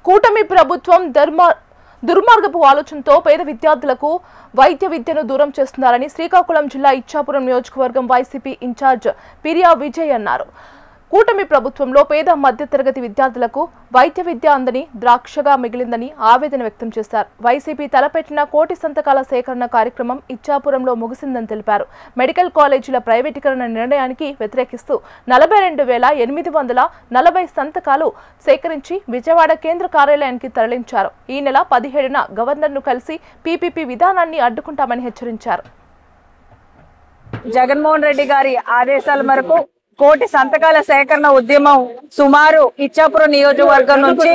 కూటమి ప్రభుత్వం దుర్మార్గపు ఆలోచనతో పేద విద్యార్థులకు వైద్య విద్యను దూరం చేస్తున్నారని శ్రీకాకుళం జిల్లా ఇచ్చాపురం నియోజకవర్గం వైసీపీ ఇన్ఛార్జ్ పిరియా విజయ్ అన్నారు. కూటమి ప్రభుత్వంలో పేద మధ్యతరగతి విద్యార్థులకు వైద్య విద్య అందని ద్రాక్షగా మిగిలిందని ఆవేదన వ్యక్తం చేశారు. వైసీపీ తలపెట్టిన కోటి సంతకాల సేకరణ కార్యక్రమం ఇచ్చాపురంలో ముగిసిందని తెలిపారు. మెడికల్ కాలేజీల ప్రైవేటీకరణ నిర్ణయానికి వ్యతిరేకిస్తూ 42,840 సంతకాలు సేకరించి విజయవాడ కేంద్ర కార్యాలయానికి తరలించారు. ఈ నెల 17న గవర్నర్ను కలిసి పీపీపీ విధానాన్ని అడ్డుకుంటామని హెచ్చరించారు. జగన్మోహన్ రెడ్డి గారి ఆదేశాల మేరకు కోటి సంతకాల సేకరణ ఉద్యమం సుమారు ఇచ్చాపురం నియోజకవర్గం నుంచి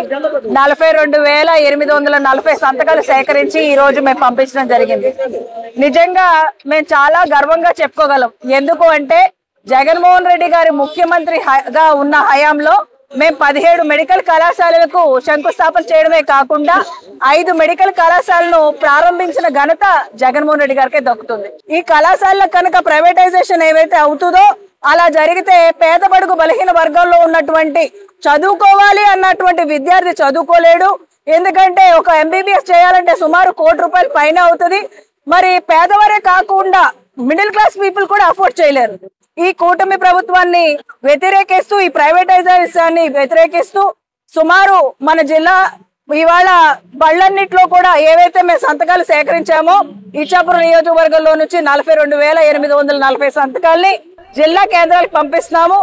42,840 సంతకాలు సేకరించి ఈ రోజు మేము పంపించడం జరిగింది. నిజంగా మేము చాలా గర్వంగా చెప్పుకోగలం. ఎందుకు అంటే జగన్మోహన్ రెడ్డి గారి ముఖ్యమంత్రిగా ఉన్న హయాంలో మేము 17 మెడికల్ కళాశాలలకు శంకుస్థాపన చేయడమే కాకుండా 5 మెడికల్ కళాశాలను ప్రారంభించిన ఘనత జగన్మోహన్ రెడ్డి గారికే దక్కుతుంది. ఈ కళాశాలకు కనుక ప్రైవేటైజేషన్ ఏవైతే అవుతుందో అలా జరిగితే పేద బడుగు బలహీన వర్గాల్లో ఉన్నటువంటి చదువుకోవాలి అన్నటువంటి విద్యార్థి చదువుకోలేడు. ఎందుకంటే ఒక ఎంబీబీఎస్ చేయాలంటే సుమారు ₹1 కోటి పైన అవుతుంది. మరి పేదవారే కాకుండా మిడిల్ క్లాస్ పీపుల్ కూడా అఫోర్డ్ చేయలేరు. ఈ కూటమి ప్రభుత్వాన్ని వ్యతిరేకిస్తూ ఈ ప్రైవేటైజేషన్ వ్యతిరేకిస్తూ సుమారు మన జిల్లా ఇవాళ బళ్ళన్నిట్లో కూడా ఏవైతే మేము సంతకాలు సేకరించామో ఇచ్చాపురం నియోజకవర్గంలో నుంచి 42,840 సంతకాల్ని జిల్లా కేంద్రాలకు పంపిస్తున్నాము.